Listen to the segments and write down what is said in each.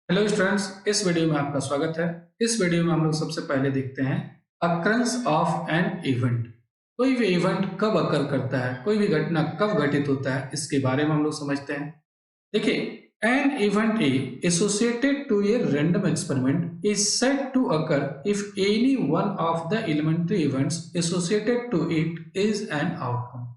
Hello students, इस video में आपका स्वागत है। इस वीडियो में हम लोग सबसे पहले देखते हैं अक्रंस ऑफ एन इवेंट। कोई भी इवेंट कब अकर करता है, कोई भी घटना कब घटित होता है, इसके बारे में हम लोग समझते हैं। देखिए, an event A associated to a random experiment is said to occur if any one of the elementary events associated to it is an outcome.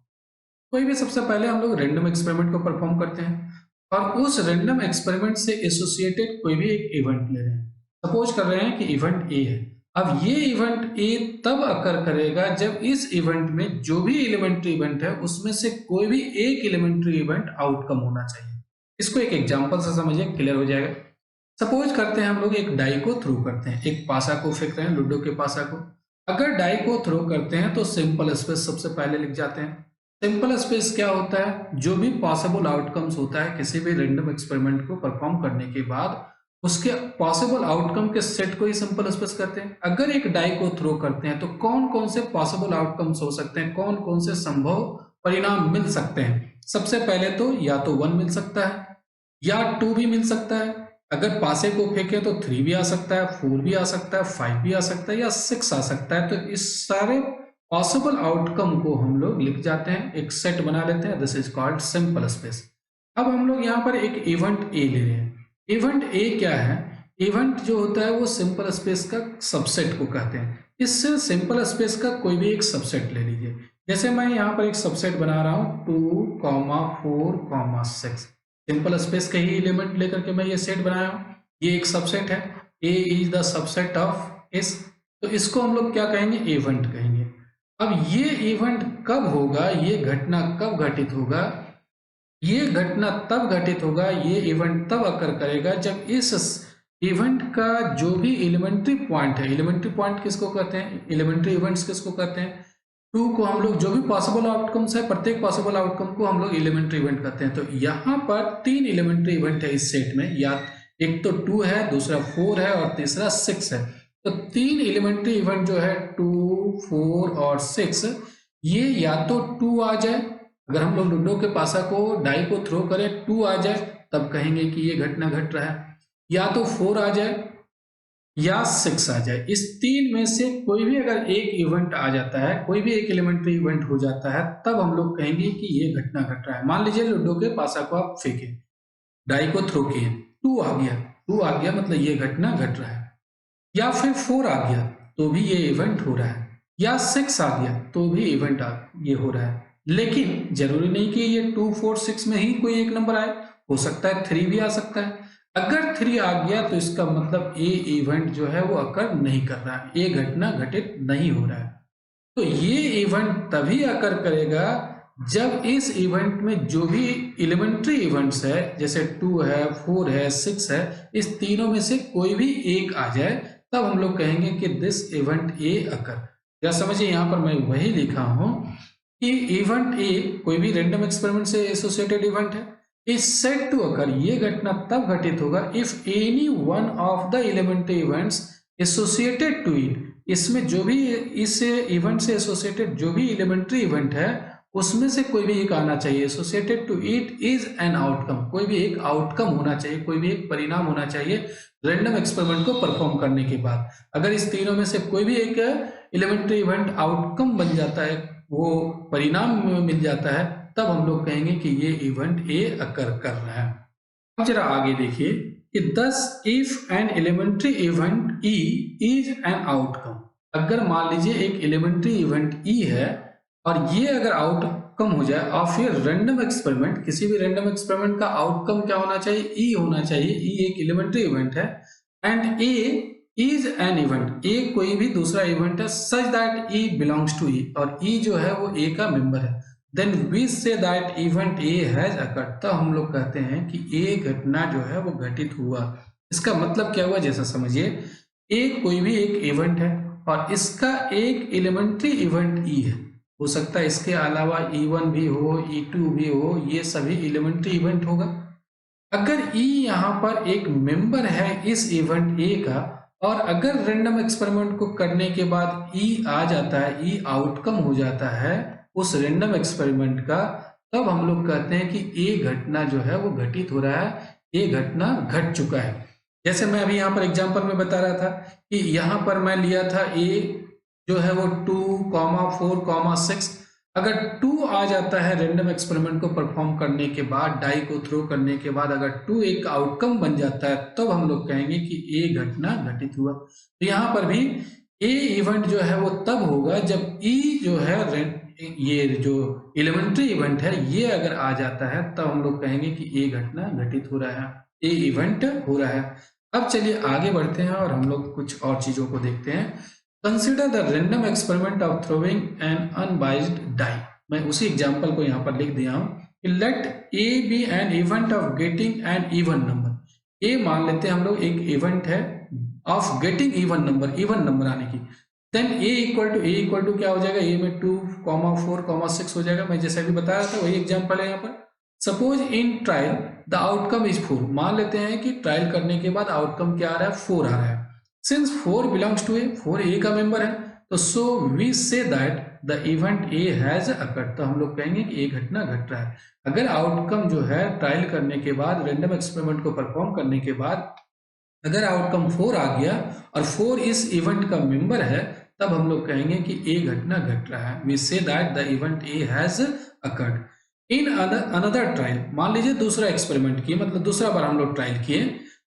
कोई भी सबसे पहले हम लोग रैंडम एक्सपेरिमेंट को परफॉर्म करते हैं और उस रैंडम एक्सपेरिमेंट से एसोसिएटेड कोई भी एक इवेंट ले रहे हैं। सपोज कर रहे हैं कि इवेंट ए है। अब ये इवेंट ए तब अकर करेगा जब इस इवेंट में जो भी एलिमेंट्री इवेंट है उसमें से कोई भी एक एलिमेंट्री इवेंट आउटकम होना चाहिए। इसको एक एग्जांपल से समझिए, क्लियर हो जाएगा। सपोज करते हैं हम लोग एक डाई को थ्रो करते हैं, एक पासा को फेंक रहे हैं, लूडो के पासा को। अगर डाई को थ्रो करते हैं तो सिंपल स्पेस सबसे पहले लिख जाते हैं। सिंपल स्पेस क्या होता है? जो भी पॉसिबल आउटकम्स होता है किसी भी रैंडम एक्सपेरिमेंट को परफॉर्म करने के बाद उसके पॉसिबल आउटकम के सेट को ही सिंपल स्पेस कहते हैं। अगर एक डाई को थ्रो करते हैं तो कौन कौन से पॉसिबल आउटकम्स हो सकते हैं, कौन कौन से संभव परिणाम मिल सकते हैं? सबसे पहले तो या तो 1 मिल सकता है या 2 भी मिल सकता है। अगर पासे को फेंके तो 3 भी आ सकता है, 4 भी आ सकता है, 5 भी आ सकता है या 6 आ सकता है। तो इस सारे पॉसिबल आउटकम को हम लोग लिख जाते हैं, एक सेट बना लेते हैं। This is called simple space. अब हम लोग यहाँ पर एक इवेंट ए ले रहे हैं। इवेंट ए क्या है? इवेंट जो होता है वो सिंपल स्पेस का सबसेट को कहते हैं। इससे सिंपल स्पेस का कोई भी एक सबसेट ले लीजिए। जैसे मैं यहाँ पर एक सबसेट बना रहा हूँ 2, 4, सिंपल स्पेस के ही एलिमेंट लेकर के मैं ये सेट बनाया हूँ। ये एक सबसेट है, ए इज द सबसेट ऑफ इस। तो इसको हम लोग क्या कहेंगे? इवेंट कहेंगे। अब ये इवेंट कब होगा, ये घटना कब घटित होगा? ये घटना तब घटित होगा, ये इवेंट तब अकर करेगा जब इस इवेंट का जो भी एलिमेंट्री पॉइंट है, एलिमेंट्री पॉइंट किसको कहते हैं, एलिमेंट्री इवेंट्स किसको कहते हैं? 2 को हम लोग जो भी पॉसिबल आउटकम्स है, प्रत्येक पॉसिबल आउटकम को हम लोग एलिमेंट्री इवेंट कहते हैं। तो यहाँ पर 3 एलिमेंट्री इवेंट है इस सेट में, या एक तो 2 है, दूसरा 4 है और तीसरा 6 है। तो 3 एलिमेंट्री इवेंट जो है 2, 4 और 6, ये या तो 2 आ जाए। अगर हम लोग लूडो के पासा को डाई को थ्रो करें 2 आ जाए तब कहेंगे कि ये घटना घट रहा है, या तो 4 आ जाए या 6 आ जाए। इस 3 में से कोई भी अगर एक इवेंट आ जाता है, कोई भी एक एलिमेंट्री इवेंट हो जाता है, तब हम लोग कहेंगे कि ये घटना घट रहा है। मान लीजिए लूडो के पासा को आप फेंके, डाई को थ्रो किए, 2 आ गया, 2 आ गया मतलब ये घटना घट रहा है। या फिर 4 आ गया तो भी ये इवेंट हो रहा है, या 6 आ गया तो भी इवेंट ये हो रहा है। लेकिन जरूरी नहीं कि ये 2, 4, 6 में ही कोई एक नंबर आए, हो सकता है 3 भी आ सकता है। अगर 3 आ गया तो इसका मतलब ये इवेंट जो है वो अकर नहीं कर रहा है, ये घटना घटित नहीं हो रहा है। तो ये इवेंट तभी अकर करेगा जब इस इवेंट में जो भी एलिमेंट्री इवेंट्स है, जैसे 2 है, 4 है, 6 है, इस तीनों में से कोई भी एक आ जाए, तब हम लोग कहेंगे कि दिस इवेंट ए अकर। या समझिए यहाँ पर मैं वही लिखा हूं कि इवेंट ए कोई भी रैंडम एक्सपेरिमेंट से एसोसिएटेड इवेंट है, इज सेड टू अकर। ये घटना तब घटित होगा if any one of the elementary events associated to it. इसमें जो भी इस इवेंट से एसोसिएटेड जो भी एलिमेंट्री इवेंट है उसमें से कोई भी एक आना चाहिए। Associated to it is an outcome, कोई भी एक आउटकम होना चाहिए, कोई भी एक परिणाम होना चाहिए रैंडम एक्सपेरिमेंट को परफॉर्म करने के बाद। अगर इस तीनों में से कोई भी एक एलिमेंट्री इवेंट आउटकम बन जाता है, वो परिणाम मिल जाता है, तब हम लोग कहेंगे कि ये इवेंट ए अकर कर रहा है। अब जरा आगे देखिए कि thus if an elementary event E is an outcome। अगर मान लीजिए एक एलिमेंट्री इवेंट E है और ये अगर आउटकम हो जाए ऑफ ये रैंडम एक्सपेरिमेंट, किसी भी रैंडम एक्सपेरिमेंट का आउटकम क्या होना चाहिए? E होना चाहिए। E एक एलिमेंट्री इवेंट है and A is an event, A कोई भी दूसरा इवेंट है such that E belongs to E, और E जो है वो A का मेंबर है। Then we say that event A has occurred. तो हम लोग कहते हैं कि ए घटना जो है वो घटित हुआ। इसका मतलब क्या हुआ? जैसा समझिए, ए कोई भी एक इवेंट है और इसका एक एलिमेंट्री इवेंट ई है। हो सकता है इसके अलावा E1 भी हो, E2 भी हो, ये सभी एलिमेंट्री इवेंट होगा। अगर ई यहाँ पर एक मेंबर है इस इवेंट ए का, और अगर रैंडम एक्सपेरिमेंट को करने के बाद ई आ जाता है, ई आउटकम हो जाता है उस रैंडम एक्सपेरिमेंट का, तब हम लोग कहते हैं कि ये घटना जो है वो घटित हो रहा है, ये घटना घट चुका है। जैसे मैं अभी यहाँ पर एग्जांपल में बता रहा था कि यहाँ पर मैं लिया था ए जो है वो 2,4,6। अगर 2 आ जाता है रैंडम एक्सपेरिमेंट को परफॉर्म करने के बाद, डाई को थ्रो करने के बाद अगर 2 एक आउटकम बन जाता है, तब हम लोग कहेंगे कि ए घटना घटित हुआ। तो यहाँ पर भी ए इवेंट जो है वो तब होगा जब ई जो है ये जो एलिमेंट्री इवेंट है ये अगर आ जाता है, तब हम लोग कहेंगे कि ए घटना घटित हो रहा है, ए इवेंट हो रहा है। अब चलिए आगे बढ़ते हैं और हम लोग कुछ और चीजों को देखते हैं। Consider the random experiment of throwing an unbiased die. मैं उसी एग्जांपल को यहाँ पर लिख दिया हूं कि let A B an event of getting an even number. A मान लेते हैं हम लोग एक इवेंट है ऑफ गेटिंग इवन नंबर आने की। देन ए इक्वल टू क्या हो जाएगा, ए में 2,4,6 हो जाएगा। मैं जैसे अभी बताया था वही एग्जांपल है यहाँ पर। Suppose in trial the outcome is 4। मान लेते हैं कि ट्रायल करने के बाद आउटकम क्या आ रहा है, 4 आ रहा है। Since 4 belongs to A, 4 A का मेंबर है, तो so we say that the event A has occurred. तो हम लोग कहेंगे कि ए घटना घट रहा है। अगर आउटकम जो है ट्रायल करने के बाद, रैंडम एक्सपेरिमेंट को परफॉर्म करने के बाद अगर आउटकम 4 आ गया और 4 इस इवेंट का मेंबर है, तब हम लोग कहेंगे कि ए घटना घट रहा है। We say that the event A has occurred in another trial. मान लीजिए दूसरा एक्सपेरिमेंट किए, मतलब दूसरा बार हम लोग ट्रायल किए,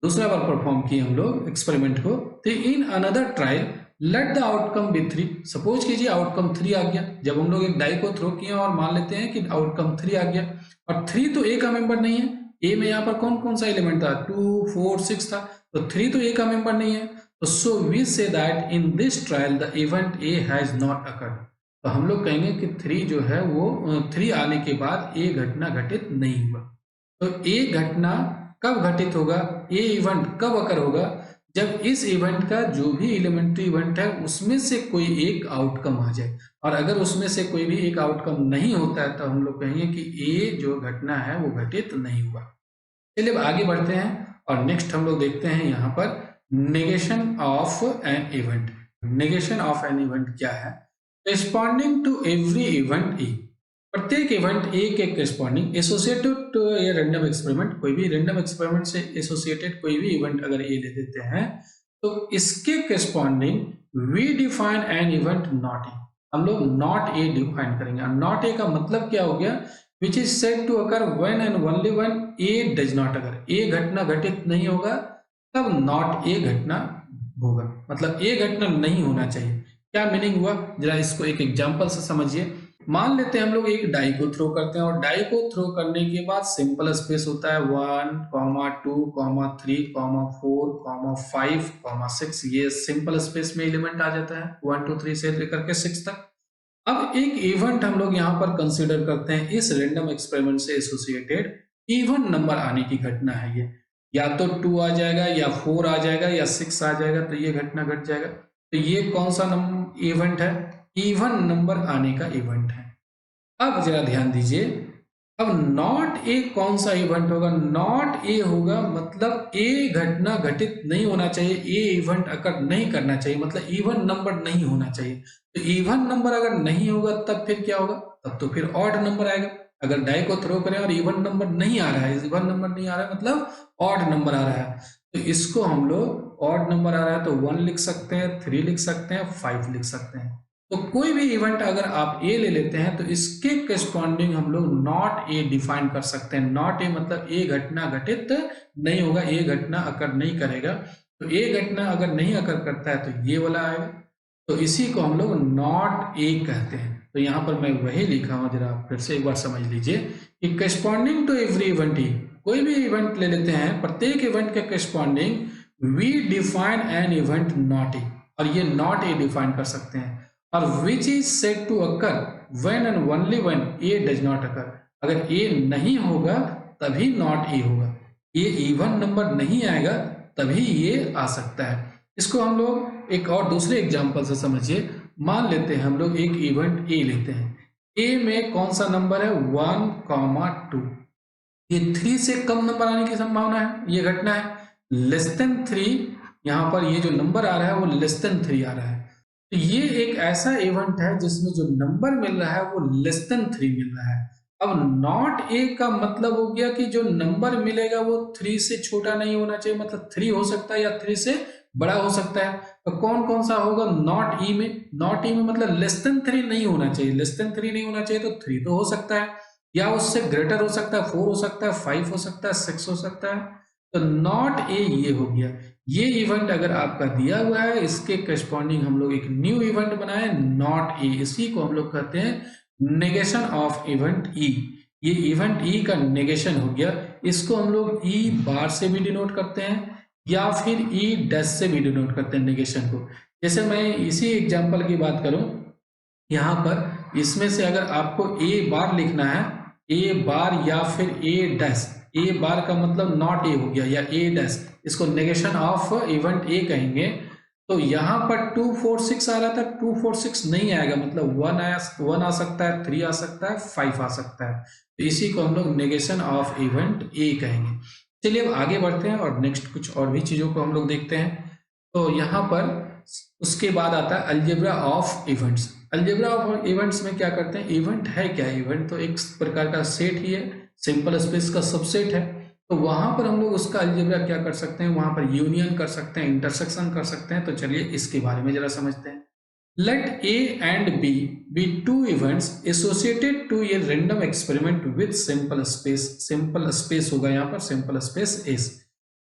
दूसरा बार परफॉर्म किए हम लोग एक्सपेरिमेंट को। तो in another trial let the outcome be 3। Suppose कीजिए आउटकम 3 आ गया। जब हम लोग एक डाई को थ्रो किए और मान लेते हैं कि आउटकम 3 आ गया, और 3 तो ए का मेंबर नहीं है। ए में यहाँ पर कौन कौन सा एलिमेंट था, 2, 4, 6 था, तो 3 तो ए का मेंबर नहीं है। तो so we say that in this trial the event A has not occurred. तो हम लोग कहेंगे कि 3 जो है वो 3 आने के बाद ए घटना घटित नहीं हुआ। तो ए घटना कब घटित होगा, ए इवेंट कब अकर होगा, जब इस इवेंट का जो भी एलिमेंट्री इवेंट है उसमें से कोई एक आउटकम आ जाए। और अगर उसमें से कोई भी एक आउटकम नहीं होता है तो हम लोग कहेंगे कि ए जो घटना है वो घटित नहीं हुआ। चलिए अब आगे बढ़ते हैं और नेक्स्ट हम लोग देखते हैं यहाँ पर negation of an event. Negation of an event क्या है, responding to every event A. प्रत्येक इवेंट ए के corresponding associated to a random experiment, कोई भी रैंडम एक्सपेरिमेंट से एसोसिएटेड कोई भी इवेंट अगर ए ले देते हैं, तो इसके corresponding we define an event not A. हम लोग नॉट ए डिफाइन करेंगे। नॉट ए का मतलब क्या हो गया, which is said to occur when and only when A does not occur. A घटना घटित नहीं होगा तब नॉट ए घटना होगा, मतलब ए घटना नहीं होना चाहिए। क्या मीनिंग हुआ, जरा इसको एक एग्जांपल से समझिए। मान लेते हैं हम लोग एक डाई को थ्रो करते हैं और डाई को थ्रो करने के बाद सिंपल स्पेस होता है 1, 2, 3, 4, 5, 6। ये सिंपल स्पेस में एलिमेंट आ जाता है 1, 2, 3 से लेकर के 6 तक। अब एक इवेंट हम लोग यहाँ पर कंसीडर करते हैं, इस रैंडम एक्सपेरिमेंट से एसोसिएटेड इवन नंबर आने की घटना है ये। या तो 2 आ जाएगा या 4 आ जाएगा या 6 आ जाएगा, तो ये घटना घट जाएगा। तो ये कौन सा इवेंट है, इवन नंबर आने का इवेंट है। अब जरा ध्यान दीजिए, अब नॉट ए कौन सा इवेंट होगा, नॉट ए होगा मतलब ए घटना घटित नहीं होना चाहिए, ए इवेंट अकर नहीं करना चाहिए, मतलब इवन नंबर नहीं होना चाहिए। तो इवन नंबर अगर नहीं होगा तब फिर क्या होगा, तब तो फिर ऑड नंबर आएगा। अगर डाई को थ्रो करें और इवन नंबर नहीं आ रहा है, इवन नंबर नहीं आ रहा है मतलब ऑड नंबर आ रहा है, तो इसको हम लोग ऑड नंबर आ रहा है तो 1 लिख सकते हैं, 3 लिख सकते हैं, 5 लिख सकते हैं। तो कोई भी इवेंट अगर आप ए ले लेते हैं तो इसके करस्पॉन्डिंग हम लोग नॉट ए डिफाइन कर सकते हैं। नॉट ए मतलब ए घटना घटित नहीं होगा, ए घटना अकर नहीं करेगा। तो ए घटना अगर नहीं अकर करता है तो ये वाला आएगा, तो इसी को हम लोग नॉट ए कहते हैं। तो यहाँ पर मैं वही लिखा हूँ, जरा फिर से एक बार समझ लीजिए कि corresponding to every event A, कोई भी इवेंट ले लेते हैं, प्रत्येक इवेंट के corresponding we define an event not A, और ये नॉट ए डिफाइन कर सकते हैं। और which is said to occur when and only when A does not occur. अगर ए नहीं होगा तभी नॉट ए होगा, ये इवन नंबर नहीं आएगा तभी ये आ सकता है। इसको हम लोग एक और दूसरे एग्जांपल से समझिए। मान लेते हैं हम लोग एक इवेंट ए लेते हैं, ए में कौन सा नंबर है 1, 2। ये 3 से कम नंबर आने की संभावना है, ये घटना है। लेस देन 3, यहाँ पर ये जो नंबर आ रहा है वो लेस देन 3 आ रहा है। तो ये एक ऐसा इवेंट है जिसमें जो नंबर मिल रहा है वो लेस देन 3 मिल रहा है। अब नॉट ए का मतलब हो गया कि जो नंबर मिलेगा वो 3 से छोटा नहीं होना चाहिए, मतलब 3 हो सकता है या 3 से बड़ा हो सकता है। तो कौन कौन सा होगा नॉट ई में? नॉट ई में मतलब लेस देन 3 नहीं होना चाहिए, लेस देन 3 नहीं होना चाहिए, तो 3 तो हो सकता है, या उससे ग्रेटर हो सकता है, 4 हो सकता है, 5 हो सकता है, 6 हो सकता है। तो नॉट ए ये हो गया। ये इवेंट अगर आपका दिया हुआ है, इसके करस्पॉन्डिंग हम लोग एक न्यू इवेंट बनाए नॉट ए, इसी को हम लोग कहते हैं नेगेशन ऑफ इवेंट ई। ये इवेंट ई का नेगेशन हो गया। इसको हम लोग ई बार से भी डिनोट करते हैं या फिर ई डैश से भी डिनोट करते हैं नेगेशन को। जैसे मैं इसी एग्जांपल की बात करूं, यहाँ पर इसमें से अगर आपको ए बार लिखना है, ए बार या फिर ए डैश, ए बार का मतलब नॉट ए हो गया या ए डैश, इसको नेगेशन ऑफ इवेंट ए कहेंगे। तो यहाँ पर 2 4 6 आ रहा था, 2 4 6 नहीं आएगा, मतलब 1 आ सकता है, 3 आ सकता है, 5 आ सकता है। तो इसी को हम लोग नेगेशन ऑफ इवेंट ए कहेंगे। चलिए अब आगे बढ़ते हैं और नेक्स्ट कुछ और भी चीजों को हम लोग देखते हैं। तो यहाँ पर उसके बाद आता है algebra of events. Algebra of events में क्या करते हैं, इवेंट है क्या? इवेंट तो एक प्रकार का सेट ही है, सिंपल स्पेस का सबसेट है। तो वहां पर हम लोग उसका अलजेब्रा क्या कर सकते हैं, वहां पर यूनियन कर सकते हैं, इंटरसेक्शन कर सकते हैं। तो चलिए इसके बारे में जरा समझते हैं। Let A and B be two events associated to a random experiment with simple space. Simple space होगा यहाँ पर, simple space S.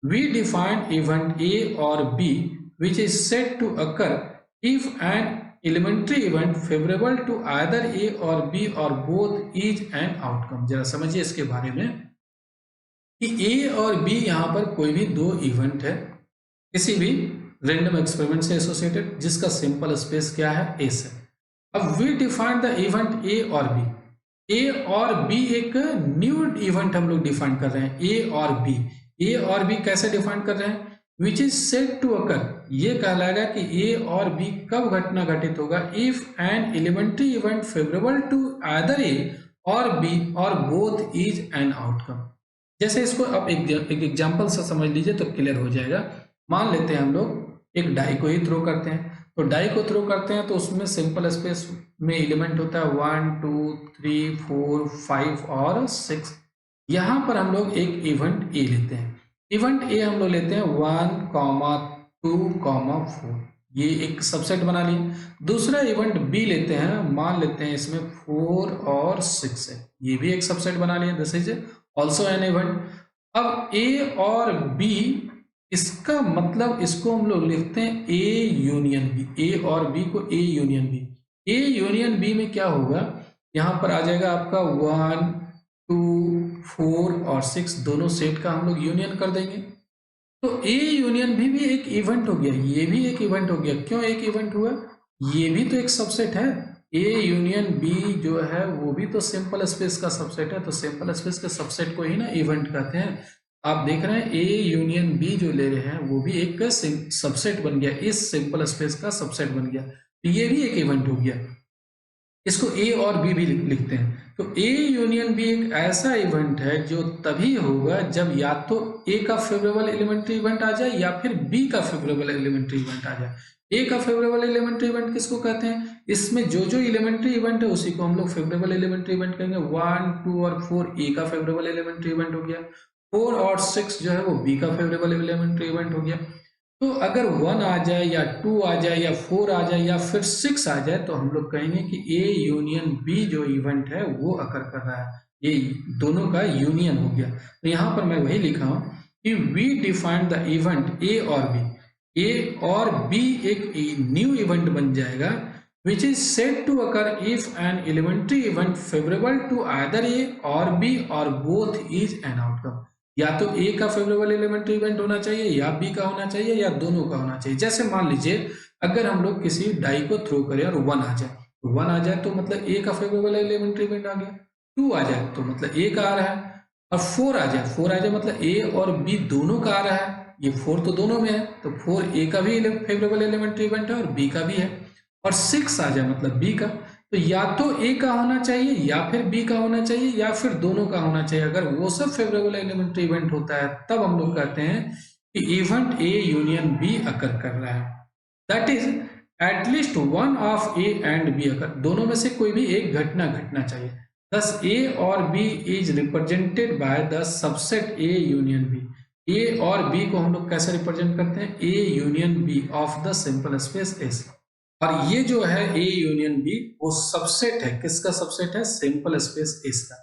We define event A और B which is said to occur if an elementary event favorable to either A or B or both is an outcome। जरा समझिए इसके बारे में कि A और B यहाँ पर कोई भी दो इवेंट है किसी भी रैंडम एक्सपेरिमेंट से एसोसिएटेड, जिसका सिंपल स्पेस क्या है, एस है। अब we define the event A और बी। ए और बी एक न्यू इवेंट हम लोग डिफाइन कर रहे हैं, ए और बी। ए और बी कैसे डिफाइन कर रहे हैं? Which is said to occur, ये कहलाएगा कि ए और बी कब घटना घटित होगा, if an elementary event favourable to either A और बी और बोथ इज एन आउटकम। जैसे इसको अब एक एग्जांपल से समझ लीजिए तो क्लियर हो जाएगा। मान लेते हैं हम लोग एक डाई को ही थ्रो करते हैं, तो डाई को थ्रो करते हैं तो उसमें सिंपल स्पेस में एलिमेंट होता है 1 2 3 4 5 और 6। यहां पर हम लोग एक इवेंट ए लेते हैं, इवेंट ए हम लोग लेते हैं 1 2 4, ये एक सबसेट बना लिए। दूसरा इवेंट बी लेते हैं, मान लेते हैं इसमें 4 और 6 है, ये भी एक सबसेट बना लिए, this is also an event. अब ए और बी, इसका मतलब इसको हम लोग लिखते हैं ए यूनियन बी, ए और बी को A union B. A union B में क्या होगा, यहां पर आ जाएगा आपका 1 2 4 और 6 दोनों सेट का हम लोग यूनियन कर देंगे। तो ए यूनियन बी भी एक इवेंट हो गया, ये भी एक इवेंट हो गया। क्यों एक इवेंट हुआ? ये भी तो एक सबसेट है। ए यूनियन बी जो है वो भी तो सिंपल स्पेस का सबसेट है, तो सिंपल स्पेस के सबसेट को ही ना इवेंट कहते हैं। आप देख रहे हैं ए यूनियन बी जो ले रहे हैं वो भी एक सबसेट बन गया, इस सिंपल स्पेस का सबसेट बन गया, तो ये भी एक इवेंट हो गया। इसको ए और बी भी लिखते हैं। तो ए यूनियन बी एक ऐसा इवेंट है जो तभी होगा जब या तो ए का फेवरेबल एलिमेंट्री इवेंट आ जाए या फिर बी का फेवरेबल एलिमेंट्री इवेंट आ जाए। ए का फेवरेबल एलिमेंट्री इवेंट किसको कहते हैं? इसमें जो जो एलिमेंट्री इवेंट है उसी को हम लोग फेवरेबल एलिमेंट्री इवेंट कहेंगे। 1 2 और 4 ए का फेवरेबल एलिमेंट्री इवेंट हो गया, 4 और 6 जो है वो बी का फेवरेबल एलिमेंट्री इवेंट हो गया। तो अगर 1 आ जाए या 2 आ जाए या 4 आ जाए या फिर 6 आ जाए तो हम लोग कहेंगे कि ए यूनियन बी जो इवेंट है वो अकर कर रहा है, ये दोनों का यूनियन हो गया। तो यहाँ पर मैं वही लिखा हूं कि we define the event A और बी। ए और बी एक न्यू इवेंट बन जाएगा which is said to occur if an elementary event favourable to either A और बी और बोथ इज एन आउटकम। या तो ए का फेवरेबल एलिमेंट्री इवेंट होना चाहिए या बी का होना चाहिए या दोनों का होना चाहिए। जैसे मान लीजिए अगर हम लोग किसी डाई को थ्रो करें और 1 आ जाए, तो 1 आ जाए तो मतलब ए का फेवरेबल एलिमेंट्री इवेंट आ गया, 2 आ जाए तो मतलब ए का आ रहा है, और 4 आ जाए, 4 आ जाए मतलब ए और बी दोनों का आ रहा है, ये 4 तो दोनों में है, तो 4 ए का भी फेवरेबल एलिमेंट्री इवेंट है और बी का भी है, और 6 आ जाए मतलब बी का। तो या तो ए का होना चाहिए या फिर बी का होना चाहिए या फिर दोनों का होना चाहिए। अगर वो सब फेवरेबल एलिमेंट्री इवेंट होता है तब हम लोग कहते हैं कि event A union be occur कर रहा है। That is at least 1 of A and be occur, दोनों में से कोई भी एक घटना घटना चाहिए। Thus A और B is represented by the subset A union B. A और B को हम लोग कैसे रिप्रेजेंट करते हैं? A union B of the simple space S. और ये जो है A union B वो सबसेट है, किसका सबसेट है? सिंपल स्पेस S का।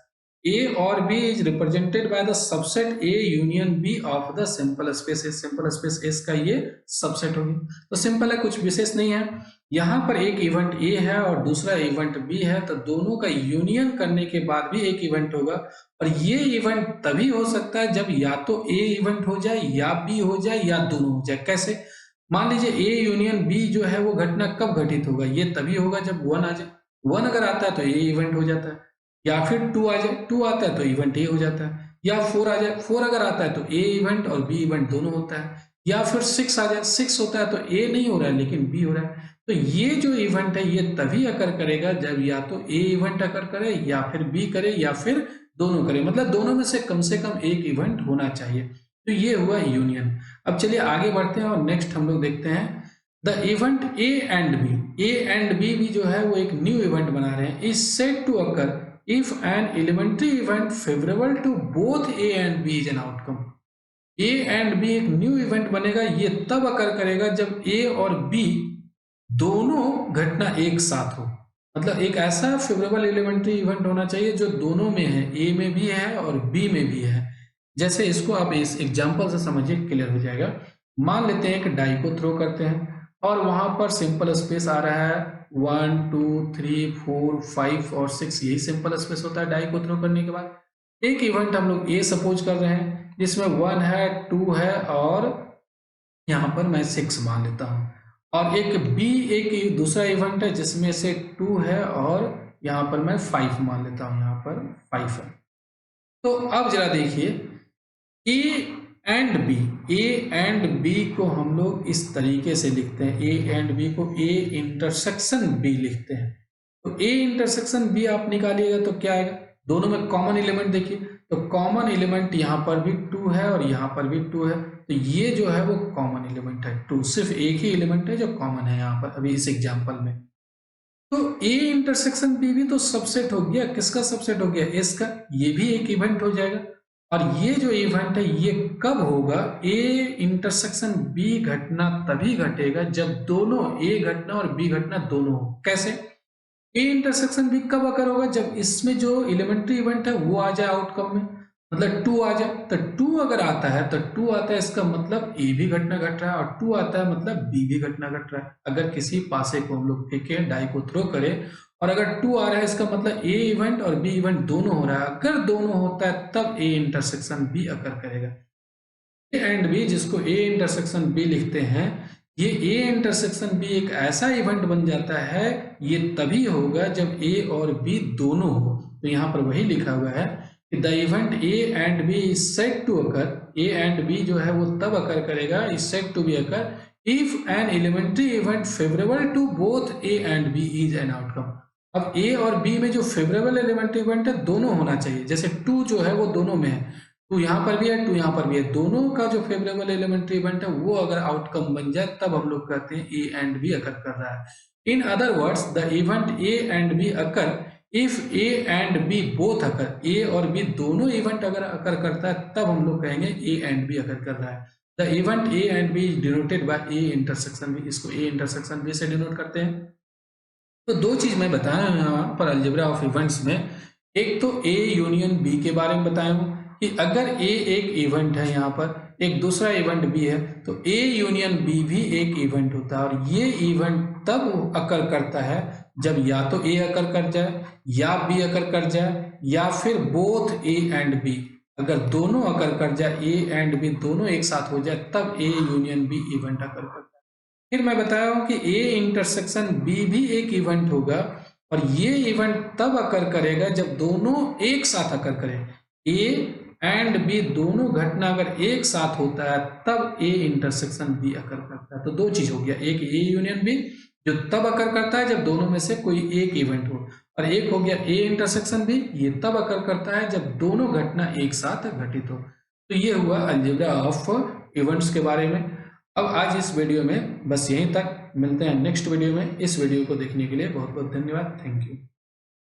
A और B is represented by the subset A union B of the simple space S. Simple space S का ये सबसेट होगी। तो सिंपल है, कुछ विशेष नहीं है। यहाँ पर एक इवेंट A है और दूसरा इवेंट B है, तो दोनों का यूनियन करने के बाद भी एक इवेंट होगा। और ये इवेंट तभी हो सकता है जब या तो A इवेंट हो जाए या B हो जाए या दोनों हो जाए। कैसे? मान लीजिए A यूनियन B जो है वो घटना कब घटित होगा? ये तभी होगा जब 1 आ जाए। 1 अगर आता है तो A इवेंट हो जाता है, या फिर 2 आ जाए, 2 आता है तो इवेंट A हो जाता है, या 4 आ जाए, 4 अगर आता है तो A इवेंट और B इवेंट दोनों होता है, या फिर 6 आ जाए, 6 होता है तो A नहीं हो रहा है लेकिन B हो रहा है। तो ये जो इवेंट है ये तभी अकर करेगा जब या तो A इवेंट अकर करे या फिर B करे या फिर दोनों करे, मतलब दोनों में से कम एक इवेंट होना चाहिए। तो ये हुआ यूनियन। अब चलिए आगे बढ़ते हैं और नेक्स्ट हम लोग देखते हैं the event A and B। A and B भी जो है वो एक न्यू इवेंट बना रहे हैं। Is said to occur if an elementary event favorable to both A and B is an outcome। A and B एक न्यू इवेंट बनेगा, ये तब अकर करेगा जब A और B दोनों घटना एक साथ हो। मतलब एक ऐसा फेवरेबल एलिमेंट्री इवेंट होना चाहिए जो दोनों में है, A में भी है और B में भी है। जैसे इसको आप इस एग्जांपल से समझिए, क्लियर हो जाएगा। मान लेते हैं एक डाई को थ्रो करते हैं और वहां पर सिंपल स्पेस आ रहा है 1 2 3 4 5 और 6, यही सिंपल स्पेस होता है डाई को थ्रो करने के बाद। एक इवेंट हम लोग A सपोज कर रहे हैं जिसमें 1 है 2 है और यहाँ पर मैं 6 मान लेता हूँ, और एक B एक दूसरा इवेंट है जिसमें से 2 है और यहाँ पर मैं 5 मान लेता हूँ, यहाँ पर 5 है। तो अब जरा देखिए A एंड B को हम लोग इस तरीके से लिखते हैं। A एंड B को A इंटरसेक्शन B लिखते हैं। तो A इंटरसेक्शन B आप निकालिएगा तो क्या आएगा? दोनों में कॉमन एलिमेंट देखिए, तो कॉमन एलिमेंट यहाँ पर भी 2 है और यहाँ पर भी 2 है, तो ये जो है वो कॉमन एलिमेंट है 2। सिर्फ एक ही एलिमेंट है जो कॉमन है यहाँ पर अभी इस एग्जाम्पल में। तो A इंटरसेक्शन B भी तो सबसेट हो गया। किसका सबसेट हो गया? S का। ये भी एक इवेंट हो जाएगा। और ये जो इवेंट है ये कब होगा? A इंटरसेक्शन B घटना तभी घटेगा जब दोनों A घटना और B घटना दोनों हो। कैसे? A इंटरसेक्शन B कब अकर होगा? जब इसमें जो एलिमेंट्री इवेंट है वो आ जाए आउटकम में, मतलब 2 आ जाए। तो 2 अगर आता है तो 2 आता है इसका मतलब A भी घटना घट रहा है, और 2 आता है मतलब B भी घटना घट रहा है। अगर किसी पासे को हम लोग फेंके, डाई को थ्रो करें और अगर 2 आ रहा है इसका मतलब A इवेंट और B इवेंट दोनों हो रहा है। अगर दोनों होता है तब A इंटरसेक्शन B अकर करेगा। A एंड B जिसको A इंटरसेक्शन B लिखते हैं, ये A इंटरसेक्शन B एक ऐसा इवेंट बन जाता है, ये तभी होगा जब A और B दोनों हो। तो यहाँ पर वही लिखा हुआ है the event A and B is said to occur. A and B जो है वो तब अकर करेगा, is said to be occur if an elementary event favourable to both A and B is an outcome. अब A और B में जो favourable elementary event है दोनों होना चाहिए। जैसे 2 जो है वो दोनों में है, 2 यहाँ पर भी है 2 यहाँ पर भी है, दोनों का जो फेवरेबल एलिमेंट्री इवेंट है वो अगर आउटकम बन जाए तब हम लोग कहते हैं A एंड B अकर कर रहा है। In other words the event A and B occur if A and B both occur. A और B दोनों इवेंट अगर अकर करता है तब हम लोग कहेंगे A एंड B अकर कर रहा है। The event A and B is denoted by A intersection B। इसको A इंटरसेक्शन B से डिनोट करते हैं। तो 2 चीज मैं बताया हूं यहाँ पर अलजेब्रा ऑफ इवेंट्स में। एक तो A यूनियन B के बारे में बताया हूं कि अगर A एक इवेंट है, यहाँ पर एक दूसरा इवेंट B है, तो A यूनियन B भी एक इवेंट होता है। और ये इवेंट तब अकर करता है जब या तो A अकर कर जाए या B अकर कर जाए या फिर बोथ A एंड B। अगर दोनों अकर कर जाए, A एंड B दोनों एक साथ हो जाए, तब A union B event occur करता है। फिर मैं बताया हूं कि A इंटरसेक्शन B भी एक इवेंट होगा, और ये इवेंट तब अकर करेगा जब दोनों एक साथ अकर करें। A एंड B दोनों घटना अगर एक साथ होता है तब A इंटरसेक्शन B अकर करता है। तो 2 चीज हो गया, एक A यूनियन B जो तब अकर करता है जब दोनों में से कोई एक इवेंट हो, और एक हो गया A इंटरसेक्शन B, ये तब अकर करता है जब दोनों घटना एक साथ घटित हो। तो ये हुआ अलजेब्रा ऑफ इवेंट्स के बारे में। अब आज इस वीडियो में बस यहीं तक, मिलते हैं नेक्स्ट वीडियो में। इस वीडियो को देखने के लिए बहुत बहुत धन्यवाद। Thank you.